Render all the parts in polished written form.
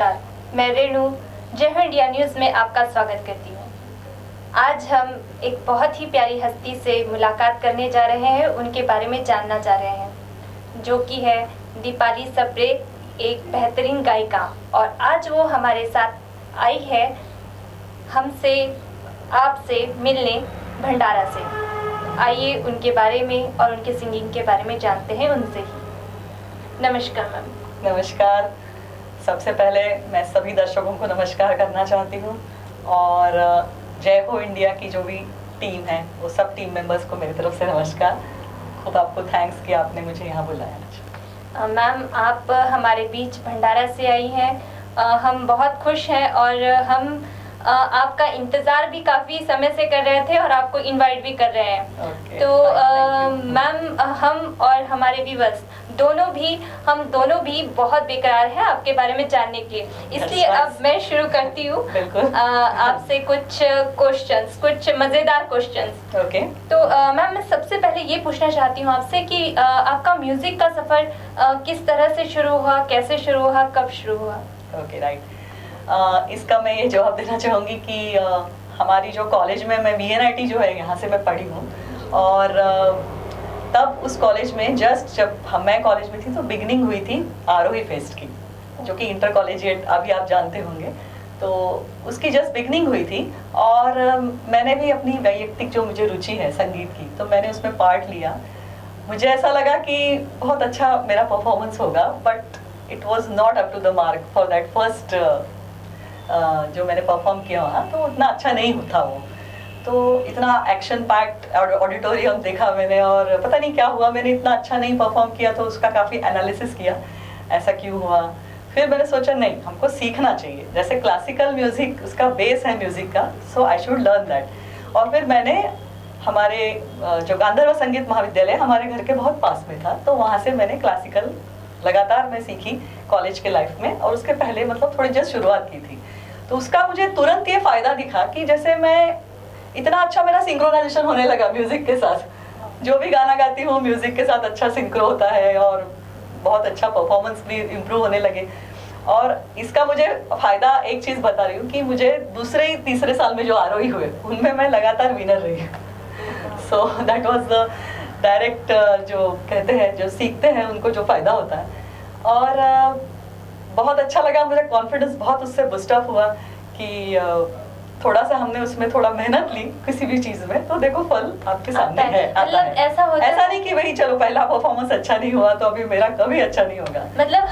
नमस्कार, मैं रेणु जय हो इंडिया न्यूज़ में आपका स्वागत करती हूँ। आज हम एक बहुत ही प्यारी हस्ती से मुलाकात करने जा रहे हैं, उनके बारे में जानना चाह रहे हैं, जो कि है दीपाली सप्रे, एक बेहतरीन गायिका। और आज वो हमारे साथ आई है हमसे आपसे मिलने भंडारा से। आइए उनके बारे में और उनके सिंगिंग के बारे में जानते हैं उनसे ही। नमस्कार मैम। नमस्कार। सबसे पहले मैं सभी दर्शकों को नमस्कार करना चाहती हूँ और जय हो इंडिया की जो भी टीम है वो सब टीम मेंबर्स को मेरी तरफ से नमस्कार। खूब आपको थैंक्स कि आपने मुझे यहाँ बुलाया। मैम, आप हमारे बीच भंडारा से आई हैं। हम बहुत खुश हैं और हम आपका इंतज़ार भी काफ़ी समय से कर रहे थे और आपको इनवाइट भी कर रहे हैं। तो मैम, हम और हमारे व्यूअर्स हम दोनों भी बहुत बेकरार हैं आपके बारे में जानने के लिए, इसलिए अब मैं शुरू करती हूँ आपसे कुछ क्वेश्चंस, कुछ मज़ेदार क्वेश्चंस। ओके। तो मैम, मैं सबसे पहले ये पूछना चाहती हूँ आपसे कि आपका म्यूज़िक का सफ़र किस तरह से शुरू हुआ, कैसे शुरू हुआ, कब शुरू हुआ? Okay, right. इसका मैं ये जवाब देना चाहूँगी कि हमारी जो कॉलेज में मैं VNIT जो है यहाँ से मैं पढ़ी हूँ और तब उस कॉलेज में जब मैं कॉलेज में थी तो बिगनिंग हुई थी आरोही फेस्ट की, जो कि इंटर कॉलेजिएट अभी आप जानते होंगे। तो उसकी जस्ट बिगनिंग हुई थी और मैंने भी अपनी वैयक्तिक जो मुझे रुचि है संगीत की, तो मैंने उसमें पार्ट लिया। मुझे ऐसा लगा कि बहुत अच्छा मेरा परफॉर्मेंस होगा, but it was not up to the mark for that first जो मैंने परफॉर्म किया वहाँ, तो उतना अच्छा नहीं था वो। तो इतना एक्शन पैक्ड ऑडिटोरियम देखा मैंने और पता नहीं क्या हुआ, मैंने इतना अच्छा नहीं परफॉर्म किया। तो उसका काफ़ी एनालिसिस किया, ऐसा क्यों हुआ। फिर मैंने सोचा नहीं, हमको सीखना चाहिए, जैसे क्लासिकल म्यूज़िक उसका बेस है म्यूज़िक का, सो आई शुड लर्न दैट। और फिर मैंने हमारे जो गांधर्व संगीत महाविद्यालय हमारे घर के बहुत पास में था, तो वहाँ से मैंने क्लासिकल लगातार मैं सीखी कॉलेज के लाइफ में। और उसके पहले मतलब थोड़ी जस्ट शुरुआत की थी, तो उसका मुझे तुरंत ये फ़ायदा दिखा कि जैसे मैं इतना अच्छा मेरा सिंक्रोनाइजेशन होने लगा म्यूज़िक के साथ। जो भी गाना गाती हूँ म्यूज़िक के साथ अच्छा सिंक्रो होता है और बहुत अच्छा परफॉर्मेंस भी इम्प्रूव होने लगे। और इसका मुझे फ़ायदा एक चीज़ बता रही हूँ कि मुझे दूसरे तीसरे साल में जो आरोही हुए उनमें मैं लगातार विनर रही। So that was the direct, जो कहते हैं जो सीखते हैं उनको जो फ़ायदा होता है। और बहुत अच्छा लगा, मुझे कॉन्फिडेंस बहुत उससे बूस्टअप हुआ कि थोड़ा सा हमने उसमें थोड़ा मेहनत ली किसी भी चीज में, तो देखो फल आपके सामने है, आता है। ऐसा नहीं कि भाई चलो पहला परफॉर्मेंस अच्छा नहीं हुआ तो अभी मेरा कभी अच्छा नहीं होगा। मतलब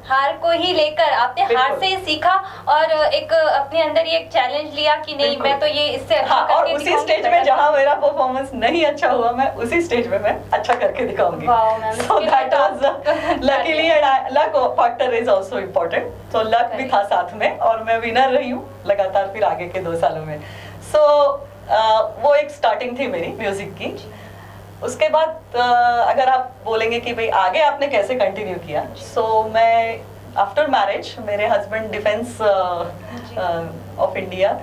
हार को ही लेकर आपने हार से ही सीखा और एक अपने अंदर ये एक चैलेंज लिया कि नहीं, मैं तो ये इससे अच्छा करके और उसी स्टेज में जहाँ मेरा परफॉर्मेंस नहीं अच्छा हुआ, मैं उसी स्टेज में मैं अच्छा करके दिखाऊंगी। So that was luckily, luck factor is also important. तो लक भी था साथ में और मैं विनर रही हूँ लगातार फिर आगे के 2 सालों में। सो वो एक स्टार्टिंग थी मेरी म्यूजिक की। उसके बाद अगर आप बोलेंगे कि भाई आगे आपने कैसे कंटिन्यू किया, सो मैं आफ्टर मैरिज, मेरे हस्बैंड डिफेंस ऑफ इंडिया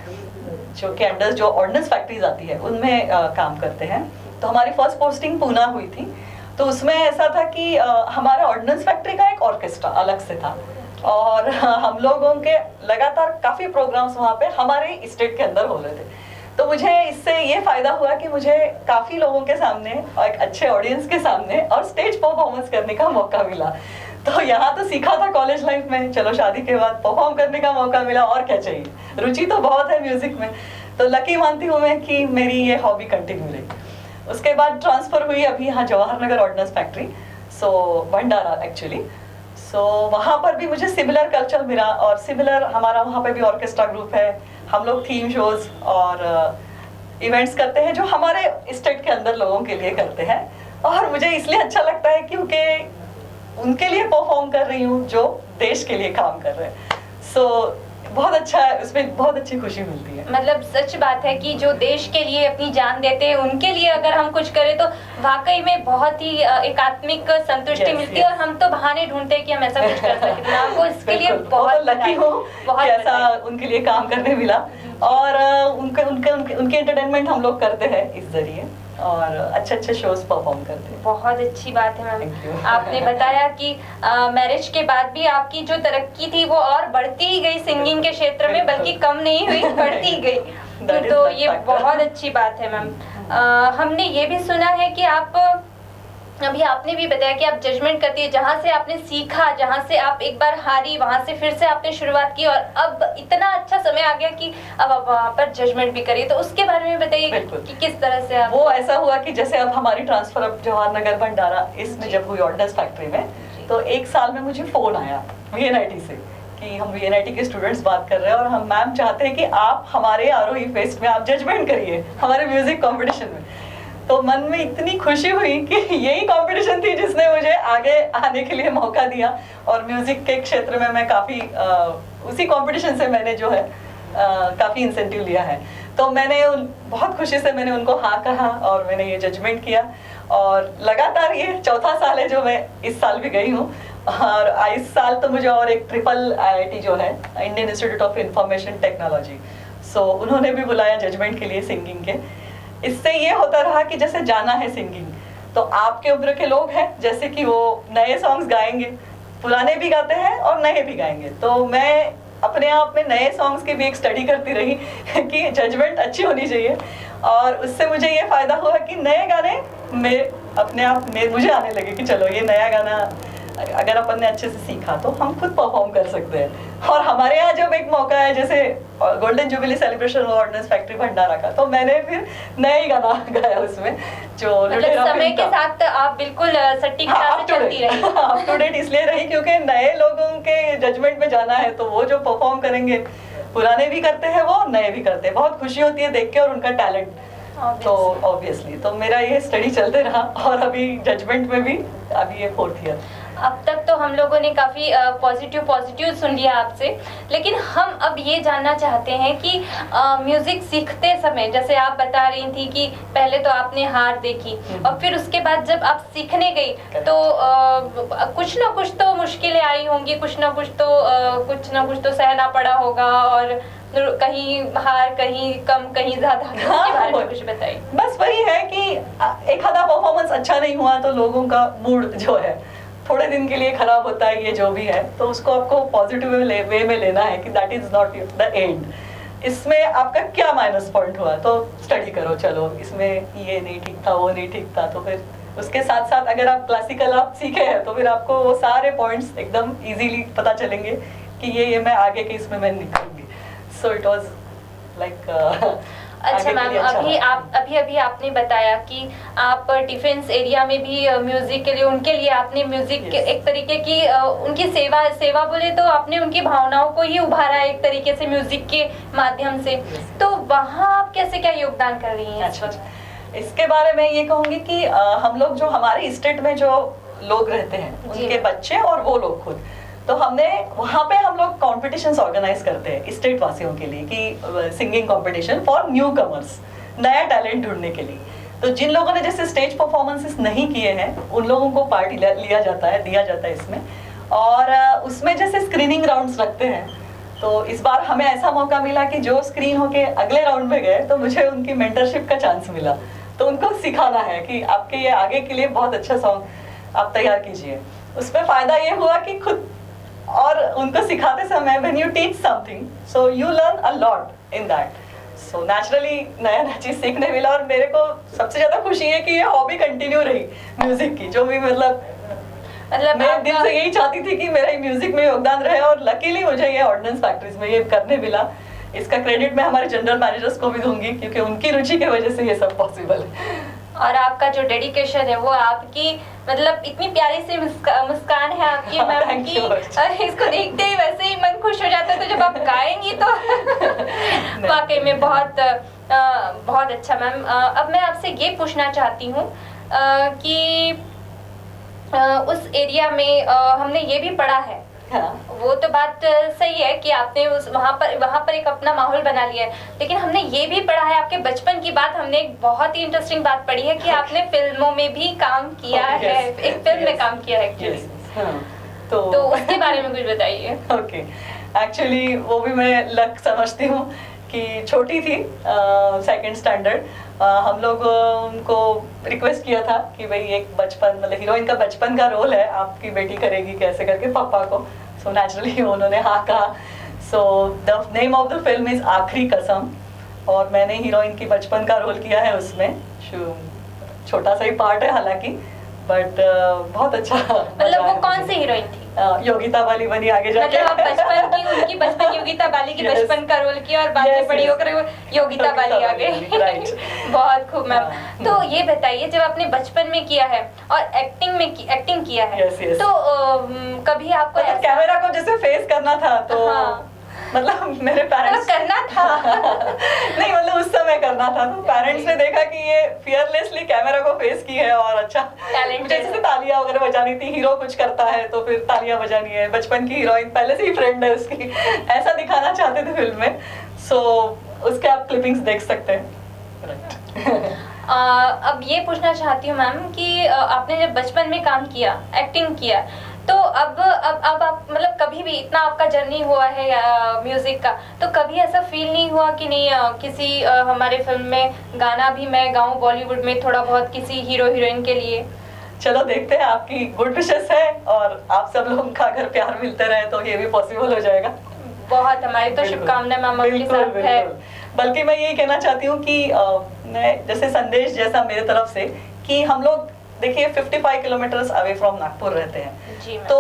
जो के अंडर जो ऑर्डिनेंस फैक्ट्रीज आती है उनमें काम करते हैं। तो हमारी फर्स्ट पोस्टिंग पूना हुई थी। तो उसमें ऐसा था कि हमारा ऑर्डिनेंस फैक्ट्री का एक ऑर्केस्ट्रा अलग से था और हम लोगों के लगातार काफ़ी प्रोग्राम्स वहाँ पे हमारे स्टेट के अंदर हो रहे थे। तो मुझे इससे ये फ़ायदा हुआ कि मुझे काफ़ी लोगों के सामने और एक अच्छे ऑडियंस के सामने और स्टेज परफॉर्मेंस करने का मौका मिला। तो यहाँ तो सीखा था कॉलेज लाइफ में, चलो शादी के बाद परफॉर्म करने का मौका मिला, और क्या चाहिए। रुचि तो बहुत है म्यूज़िक में, तो लकी मानती हूँ मैं कि मेरी ये हॉबी कंटिन्यू रही। उसके बाद ट्रांसफ़र हुई अभी यहाँ जवाहर नगर ऑर्डिनेंस फैक्ट्री, सो भंडारा एक्चुअली। सो वहाँ पर भी मुझे सिमिलर कल्चर मिला और सिमिलर हमारा वहाँ पे भी ऑर्केस्ट्रा ग्रुप है। हम लोग थीम शोज और इवेंट्स करते हैं जो हमारे स्टेट के अंदर लोगों के लिए करते हैं। और मुझे इसलिए अच्छा लगता है क्योंकि उनके लिए परफॉर्म कर रही हूँ जो देश के लिए काम कर रहे हैं। सो बहुत अच्छा है, उसमें बहुत अच्छी खुशी मिलती है। मतलब सच बात है कि जो देश के लिए अपनी जान देते हैं उनके लिए अगर हम कुछ करें तो वाकई में बहुत ही एकात्मिक संतुष्टि मिलती है। और हम तो बहाने ढूंढते हैं कि हम ऐसा कुछ कर सकते हैं। आपको इसके लिए बहुत लकी हूँ कि ऐसा उनके लिए काम करने मिला और उनके एंटरटेनमेंट हम लोग करते हैं इस जरिए। और अच्छे अच्छे शोज परफॉर्म करते हैं। बहुत अच्छी बात है मैम। Thank you. आपने बताया कि मैरिज के बाद भी आपकी जो तरक्की थी वो और बढ़ती ही गई सिंगिंग के क्षेत्र में, बल्कि कम नहीं हुई, बढ़ती गई। That is तो the ये fact. बहुत अच्छी बात है मैम। हमने ये भी सुना है कि आप, अभी आपने भी बताया कि आप जजमेंट करती है, जहाँ से आपने सीखा, जहाँ से आप एक बार हारी, वहाँ से फिर से आपने शुरुआत की और अब इतना अच्छा समय आ गया कि अब आप वहाँ पर जजमेंट भी करिए। तो उसके बारे में बताइए कि किस तरह से आप। वो ऐसा हुआ कि जैसे अब हमारी ट्रांसफर अब जवाहर नगर भंडारा इसमें जब हुई ऑर्डिनेंस फैक्ट्री में, तो 1 साल में मुझे फोन आया VNIT से कि हम VNIT के स्टूडेंट्स बात कर रहे हैं और हम मैम चाहते हैं कि आप हमारे आरोही फेस्ट में आप जजमेंट करिए हमारे म्यूजिक कंपटीशन में। तो मन में इतनी खुशी हुई कि यही कंपटीशन थी जिसने मुझे आगे आने के लिए मौका दिया और म्यूजिक के क्षेत्र में मैं काफ़ी उसी कंपटीशन से मैंने जो है काफ़ी इंसेंटिव लिया है। तो मैंने बहुत खुशी से मैंने उनको हाँ कहा और मैंने ये जजमेंट किया और लगातार ये 4था साल है जो मैं इस साल भी गई हूँ। और इस साल तो मुझे और एक ट्रिपल IIT जो है Indian Institute of Information Technology, so उन्होंने भी बुलाया जजमेंट के लिए सिंगिंग के। इससे ये होता रहा कि जैसे जाना है सिंगिंग तो आपके उम्र के लोग हैं, जैसे कि वो नए सॉन्ग्स गाएंगे, पुराने भी गाते हैं और नए भी गाएंगे। तो मैं अपने आप में नए सॉन्ग्स की भी एक स्टडी करती रही कि जजमेंट अच्छी होनी चाहिए और उससे मुझे ये फायदा हुआ कि नए गाने में अपने आप में मुझे आने लगे कि चलो ये नया गाना अगर अपन ने अच्छे से सीखा तो हम खुद परफॉर्म कर सकते हैं। और हमारे यहाँ जब एक मौका है जैसे golden jubilee celebration ordnance factory Bhandara का, तो मैंने फिर नया ही गाना गाया उसमें जो मतलब समय के साथ आप बिल्कुल सटीकता से चलती रही। अप टू डेट इसलिए रही क्योंकि नए लोगों के जजमेंट में जाना है तो वो जो परफॉर्म करेंगे, पुराने भी करते हैं वो, नए भी करते हैं, बहुत खुशी होती है देख के और उनका टैलेंट। तो ऑब्वियसली तो मेरा ये स्टडी चलते रहा और अभी जजमेंट में भी अभी ये 4th ईयर। अब तक तो हम लोगों ने काफ़ी पॉजिटिव सुन लिया आपसे, लेकिन हम अब ये जानना चाहते हैं कि म्यूज़िक सीखते समय, जैसे आप बता रही थी कि पहले तो आपने हार देखी और फिर उसके बाद जब आप सीखने गई तो कुछ ना कुछ तो मुश्किलें आई होंगी, कुछ ना कुछ तो सहना पड़ा होगा और कहीं हार, कहीं कम, कहीं ज़्यादा। उसके बारे में कुछ बताइए। बस वही है कि एक आधा परफॉर्मेंस अच्छा नहीं हुआ तो लोगों का मूड जो है थोड़े दिन के लिए खराब होता है, ये जो भी है, तो उसको आपको पॉजिटिव वे में लेना है कि that is not the end. इसमें आपका क्या माइनस पॉइंट हुआ तो स्टडी करो, चलो इसमें ये नहीं ठीक था, वो नहीं ठीक था, तो फिर उसके साथ साथ अगर आप क्लासिकल आप सीखे हैं तो फिर आपको वो सारे पॉइंट्स एकदम इजीली पता चलेंगे कि ये मैं आगे के इसमें मैं निकलूंगी। सो इट वाज लाइक अच्छा मैम, अभी आपने बताया कि आप डिफेंस एरिया में भी म्यूजिक के लिए, उनके लिए आपने म्यूजिक एक तरीके की उनकी सेवा बोले तो आपने उनकी भावनाओं को ही उभारा एक तरीके से म्यूजिक के माध्यम से। तो वहाँ आप कैसे क्या योगदान कर रही हैं? अच्छा, इसके बारे में ये कहूँगी कि हम लोग जो हमारे स्टेट में जो लोग रहते हैं उनके बच्चे और वो लोग खुद, तो हमने वहाँ पे हम लोग कॉम्पिटिशन्स ऑर्गेनाइज करते हैं स्टेट वासियों के लिए कि singing competition for new commerce, नया टैलेंट ढूंढने के लिए। तो जिन लोगों ने जैसे स्टेज परफॉर्मेंसेस नहीं किए हैं उन लोगों को पार्ट दिया जाता है इसमें, और उसमें जैसे स्क्रीनिंग राउंड्स रखते हैं। तो इस बार हमें ऐसा मौका मिला कि जो स्क्रीन होके अगले राउंड में गए तो मुझे उनकी मेंटरशिप का चांस मिला। तो उनको सिखाना है कि आपके ये आगे के लिए बहुत अच्छा सॉन्ग आप तैयार कीजिए। उसमें फायदा ये हुआ कि खुद और उनको सिखाते समय when you teach something so you learn a lot in that, so naturally नया चीज सीखने मिला। और मेरे को सबसे ज्यादा खुशी है कि ये हॉबी कंटिन्यू रही म्यूजिक की, जो भी मतलब मैं दिल से यही चाहती थी कि मेरा म्यूजिक में योगदान रहे और लकीली मुझे ये ऑर्डिनेंस फैक्ट्रीज में ये करने मिला। इसका क्रेडिट मैं हमारे जनरल मैनेजर्स को भी दूंगी क्योंकि उनकी रुचि की वजह से ये सब पॉसिबल है। और आपका जो डेडिकेशन है वो आपकी, मतलब इतनी प्यारी सी मुस्कान है आपकी मैम की, इसको देखते ही वैसे ही मन खुश हो जाता है। तो जब आप गाएंगी तो वाकई में बहुत अच्छा मैम। अब मैं आपसे ये पूछना चाहती हूँ कि उस एरिया में हमने ये भी पढ़ा है, वो तो बात सही है कि आपने वहाँ पर एक अपना माहौल बना लिया है, लेकिन हमने ये भी पढ़ा है आपके बचपन की बात। हमने एक बहुत ही इंटरेस्टिंग बात पढ़ी है कि आपने फिल्मों में भी काम किया है, एक फिल्म में काम किया है। तो उसके बारे में कुछ बताइए। ओके, एक्चुअली वो भी मैं लक समझती हूँ कि छोटी थी, सेकंड स्टैंडर्ड, हम लोग उनको रिक्वेस्ट किया था कि भाई एक बचपन मतलब हीरोइन का बचपन का रोल है, आपकी बेटी करेगी कैसे करके पापा को। सो नेचुरली उन्होंने हाँ कहा। So the name of the film is आखिरी कसम, और मैंने हीरोइन की बचपन का रोल किया है उसमें। छोटा सा ही पार्ट है हालांकि, बट बहुत अच्छा। मतलब वो कौन सी हीरोइन थी? योगिता बाली बनी आगे जाके। मतलब आप बचपन की उनकी बचपन योगिता बाली की बचपन का रोल किया और बाद में बड़ी होकर योगिता बाली आ गई। राइट। बहुत खूब मैम। तो ये बताइए, जब आपने बचपन में किया है और एक्टिंग किया है, तो कभी आपको कैमरा को जैसे फेस करना था तो मतलब मेरे पेरेंट्स करना था नहीं मतलब उस समय करना था, तो पेरेंट्स ने देखा कि ये फियरलेसली कैमरा को फेस की है और अच्छा टैलेंट, जैसे तालियां वगैरह बजानी थी, हीरो कुछ करता है तो फिर तालियां बजानी है, बचपन की हीरोइन पहले से ही फ्रेंड है उसकी, ऐसा दिखाना चाहते थे फिल्म में। सो उसके आप क्लिपिंग्स देख सकते हैं। अब ये पूछना चाहती हूँ मैम कि आपने जब बचपन में काम किया, एक्टिंग किया, तो अब आप मतलब कभी भी इतना आपका जर्नी हुआ है म्यूजिक का, तो कभी ऐसा फील नहीं हुआ कि नहीं किसी हमारे फिल्म में गाना भी मैं गाऊं बॉलीवुड में थोड़ा बहुत किसी हीरो हीरोइन के लिए? चलो देखते हैं, आपकी गुड विशेस है और आप सब लोगों का अगर प्यार मिलते रहे तो ये भी पॉसिबल हो जाएगा। बहुत, हमारी तो शुभकामनाएं मैम आपके साथ है। बल्कि मैं यही कहना चाहती हूँ कि जैसे संदेश जैसा मेरे तरफ से कि हम लोग देखिए 55 किलोमीटर अवे फ्रॉम नागपुर रहते हैं जी, तो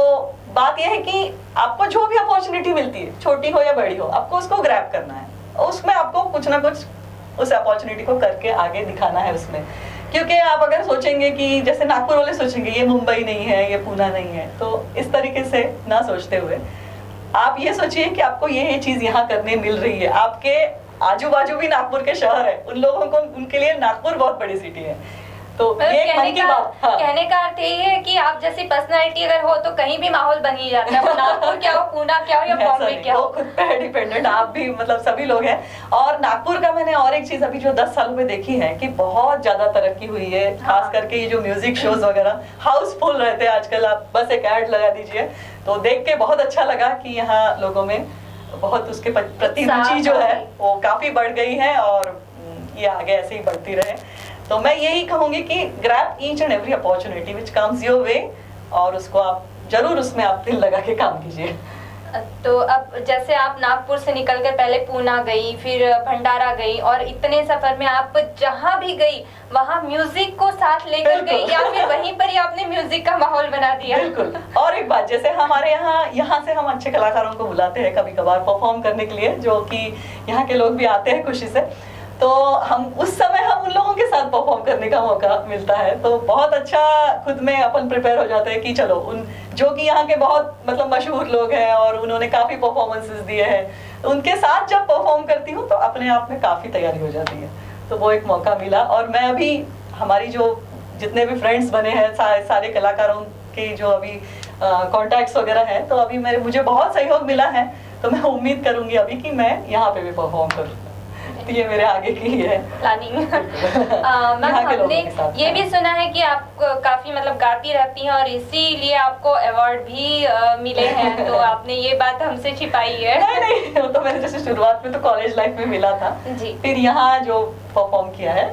बात यह है कि आपको जो भी अपॉर्चुनिटी मिलती है, छोटी हो या बड़ी हो, आपको उसको ग्रैब करना है, उसमें आपको कुछ ना कुछ उस अपॉर्चुनिटी को करके आगे दिखाना है उसमें। क्योंकि आप अगर सोचेंगे कि जैसे नागपुर वाले सोचेंगे ये मुंबई नहीं है, ये पुणे नहीं है, तो इस तरीके से ना सोचते हुए आप ये सोचिए कि आपको ये चीज यहाँ करने मिल रही है, आपके आजू बाजू भी नागपुर के शहर है, उन लोगों को उनके लिए नागपुर बहुत बड़ी सिटी है। तो ये मन की बात। कहने का अर्थ यही है कि आप जैसी पर्सनालिटी अगर हो तो कहीं भी माहौल बन ही जाता है, वो नागपुर क्या हो, पुणे क्या हो या बॉम्बे क्या हो, खुद पे डिपेंडेंट आप भी मतलब सभी लोग हैं। और नागपुर का मैंने और एक चीज अभी जो 10 सालों में देखी है कि बहुत ज्यादा तरक्की हुई है, खास करके ये जो म्यूजिक शोज वगैरह हाउसफुल रहते हैं आजकल, आप बस एक ऐड लगा दीजिए तो देख के बहुत अच्छा लगा कि यहाँ लोगों में बहुत उसके प्रति रुचि जो है वो काफी बढ़ गई है और ये आगे ऐसे ही बढ़ती रहे। तो मैं यही कहूंगी कि grab each and every opportunity which comes your way, और उसको आप जरूर उसमें आप दिल लगा के काम कीजिए। तो अब जैसे आप नागपुर से निकलकर पहले पूना गई, फिर भंडारा गई, और इतने सफर में आप जहाँ भी गई वहाँ म्यूजिक को साथ लेकर गई या फिर वहीं पर ही आपने म्यूजिक का माहौल बना दिया? बिल्कुल। और एक बात, जैसे हमारे यहाँ से हम अच्छे कलाकारों को बुलाते हैं कभी कभार परफॉर्म करने के लिए, जो कि यहाँ के लोग भी आते हैं खुशी से, तो हम उस समय हम उन लोगों के साथ परफॉर्म करने का मौका मिलता है, तो बहुत अच्छा खुद में अपन प्रिपेयर हो जाते हैं कि चलो उन जो कि यहाँ के बहुत मतलब मशहूर लोग हैं और उन्होंने काफी परफॉर्मेंसेस दिए हैं, उनके साथ जब परफॉर्म करती हूँ तो अपने आप में काफी तैयारी हो जाती है। तो वो एक मौका मिला, और मैं अभी हमारी जो जितने भी फ्रेंड्स बने हैं सारे कलाकारों के जो अभी कॉन्टैक्ट्स वगैरह हैं, तो अभी मुझे बहुत सहयोग मिला है, तो मैं उम्मीद करूंगी अभी कि मैं यहाँ पे भी परफॉर्म करूँ। तो ये मेरे आगे की है प्लानिंग। मैम हमने ये भी सुना है कि आप काफी मतलब गाती रहती हैं और इसीलिए आपको अवार्ड भी मिले हैं, तो आपने ये बात हमसे छिपाई है? नहीं, वो तो मैंने जैसे शुरुआत में तो कॉलेज लाइफ में मिला था जी, फिर यहाँ जो परफॉर्म किया है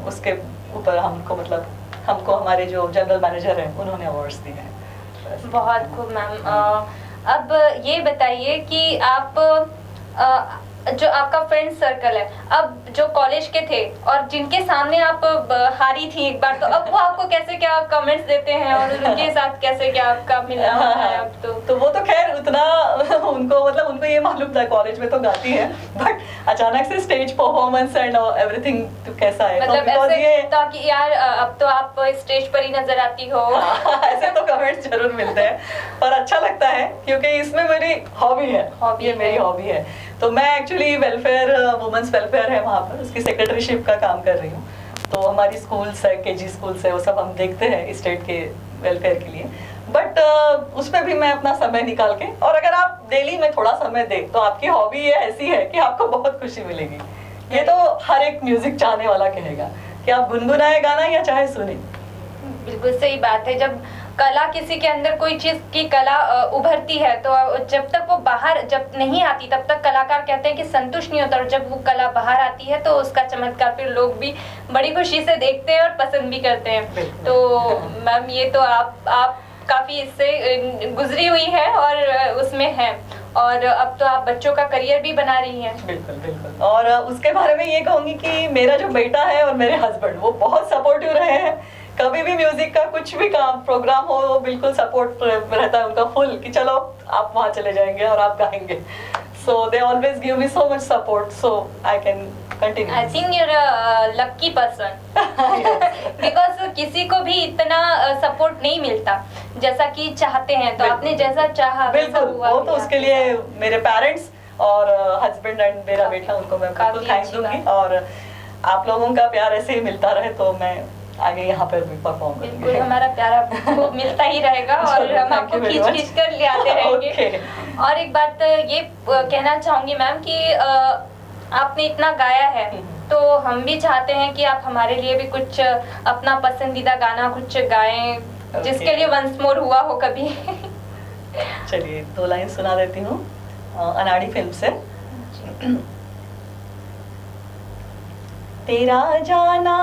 उसके ऊपर हमको हमारे जो जनरल मैनेजर हैं उन्होंने अवार्ड्स दिए हैं। बहुत खूब मैम। अब ये बताइए कि आप जो आपका फ्रेंड सर्कल है, अब जो कॉलेज के थे और जिनके सामने आप हारी थी एक बार, तो अब वो आपको कैसे क्या कमेंट्स देते हैं और उनके साथ कैसे क्या आपका मिलना होता है अब? तो वो तो खैर उतना उनको ये मालूम था कॉलेज में तो गाती है, बट अचानक से स्टेज परफॉर्मेंस एंड एवरीथिंग तो कैसा है, मतलब तो ऐसे था कि यार अब तो आप स्टेज पर ही नजर आती हो। ऐसे तो कमेंट्स जरूर मिलते हैं, पर अच्छा लगता है क्योंकि इसमें मेरी हॉबी है, ये मेरी हॉबी है। तो मैं एक्चुअली वेलफेयर वुमेन्स वेलफेयर है वहाँ पर, उसकी सेक्रेटरीशिप का काम कर रही हूँ। तो हमारी स्कूल्स है, केजी स्कूल्स है, वो सब हम देखते हैं स्टेट के वेलफेयर के लिए, बट उसमें भी मैं अपना समय निकाल के, और अगर आप डेली में थोड़ा समय दे तो आपकी हॉबी ये ऐसी है कि आपको बहुत खुशी मिलेगी। ये तो हर एक म्यूजिक चाहने वाला कहेगा कि आप गुनगुनाए गाना या चाहे सुने। बिल्कुल सही बात है। जब कला, किसी के अंदर कोई चीज की कला उभरती है तो जब तक वो बाहर जब नहीं आती तब तक कलाकार कहते हैं कि संतुष्ट नहीं होता, और जब वो कला बाहर आती है तो उसका चमत्कार फिर लोग भी बड़ी खुशी से देखते हैं और पसंद भी करते हैं। तो मैम ये तो आप काफी इससे गुजरी हुई है और उसमें है, और अब तो आप बच्चों का करियर भी बना रही हैं। बिल्कुल बिल्कुल। और उसके बारे में ये कहूंगी कि मेरा जो बेटा है और मेरे हस्बैंड वो बहुत सपोर्टिव रहे हैं। कभी भी म्यूजिक का कुछ भी काम प्रोग्राम हो वो बिल्कुल सपोर्ट रहता है उनका फुल, कि चलो आप वहाँ चले जाएंगे और आप गाएंगे। So they always give me so much support, so I can continue. I think you're a lucky person. Because किसी को भी इतना सपोर्ट नहीं मिलता जैसा कि चाहते हैं, तो आपने जैसा चाहा बिल्कुल, वो तो उसके लिए मेरे पेरेंट्स और हस्बैंड एंड मेरा बेटा, उनको मैं बिल्कुल थैंक्स दूंगी। और आप लोगों का प्यार ऐसे ही मिलता रहे तो मैं आगे यहाँ पर भी परफॉर्म करूंगी। बिल्कुल, हमारा प्यार आपको मिलता ही रहेगा और हम आपको खींच कर ले आते रहेंगे। और एक बात ये कहना चाहूंगी मैम कि आपने इतना गाया है तो हम भी चाहते हैं कि आप हमारे लिए भी कुछ अपना पसंदीदा गाना कुछ गाएं, जिसके लिए वंस मोर हुआ हो कभी। चलिए 2 लाइन सुना देती हूँ अनाड़ी फिल्म से। तेरा जाना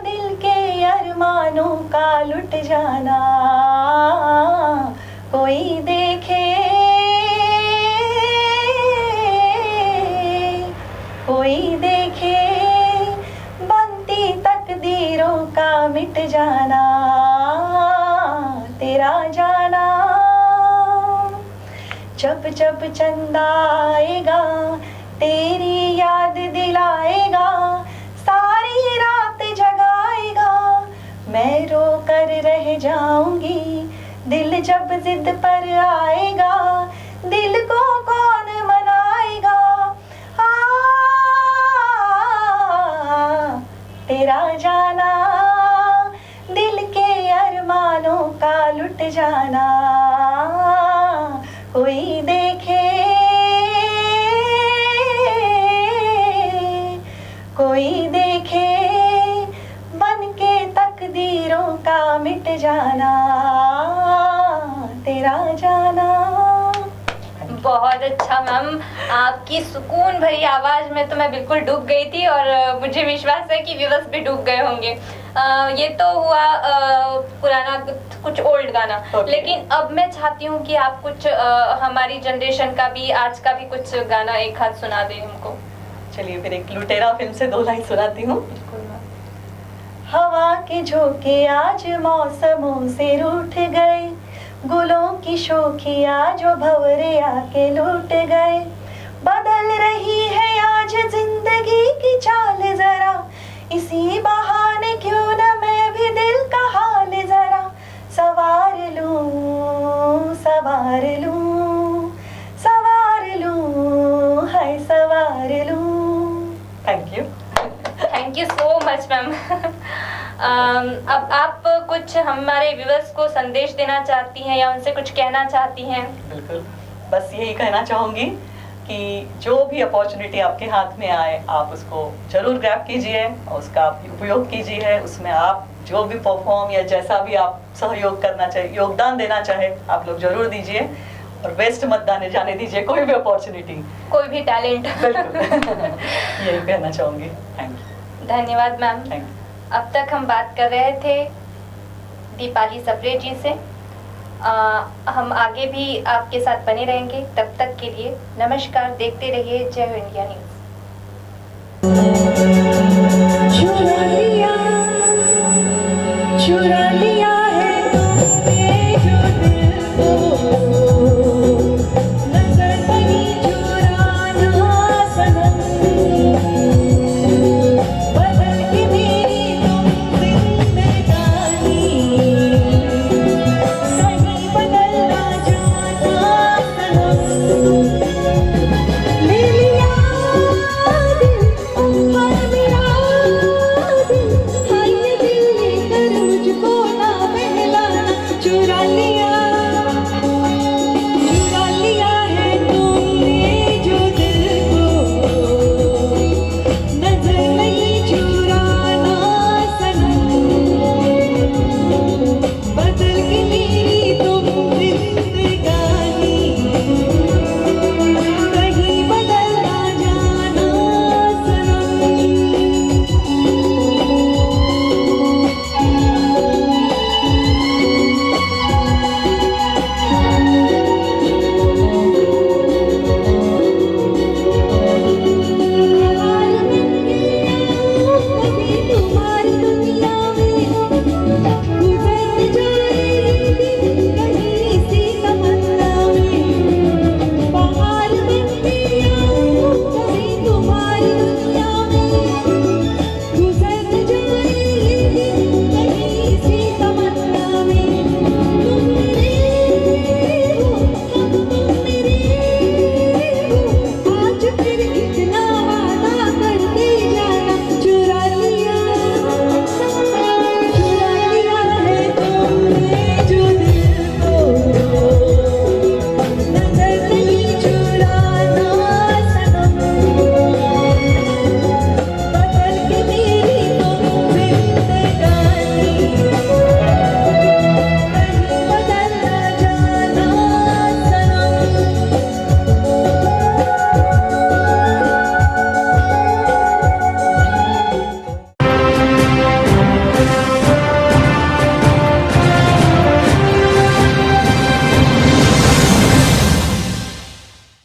दिल के अरमानों का लुट जाना, कोई देखे कोई देखे, बनती तकदीरों का मिट जाना, तेरा जाना। जब जब चंदा आएगा तेरी याद दिलाएगा, सारी रात जगाएगा, मैं रो कर रह जाऊंगी, दिल जब जिद पर आएगा, दिल को कौन मनाएगा। तेरा जाना दिल के अरमानों का लुट जाना, कोई देखे कोई देखे, बन के तकदीरों का मिट जाना, तेरा जाना। बहुत अच्छा मैम, आपकी सुकून भरी आवाज में तो मैं बिल्कुल डूब गई थी और मुझे विश्वास है कि व्यूअर्स भी डूब गए होंगे। ये तो हुआ पुराना कुछ ओल्ड गाना, लेकिन अब मैं चाहती हूँ कि आप कुछ हमारी जनरेशन का भी, आज का भी कुछ गाना एक हाथ सुना दें हमको। चलिए फिर एक लुटेरा फिल्म से 2 लाइन सुनाती हूँ। हवा के झोंके आज मौसमों से रूठ गए, गुलों की शोखियाँ जो भंवरे आके लूट गए, बदल रही है आज जिंदगी की चाल जरा, इसी बहाने क्यों न मैं भी दिल का हाल जरा सवार लूं, सवार लूं, सवार लूं, हाय सवार लूं। Thank you so much ma'am. अब आप कुछ हमारे व्यूअर्स को संदेश देना चाहती हैं या उनसे कुछ कहना चाहती हैं? बिल्कुल, बस यही कहना चाहूँगी कि जो भी अपॉर्चुनिटी आपके हाथ में आए आप उसको जरूर ग्रैब कीजिए और उसका उपयोग कीजिए। उसमें आप जो भी परफॉर्म या जैसा भी आप सहयोग करना चाहिए, योगदान देना चाहे, आप लोग जरूर दीजिए और वेस्ट मत जाने दीजिए कोई भी अपॉर्चुनिटी, कोई भी टैलेंट। यही कहना चाहूँगी। Thank you. धन्यवाद मैम। अब तक हम बात कर रहे थे दीपाली सप्रे जी से। हम आगे भी आपके साथ बने रहेंगे। तब तक के लिए नमस्कार। देखते रहिए जय हो इंडिया न्यूज़।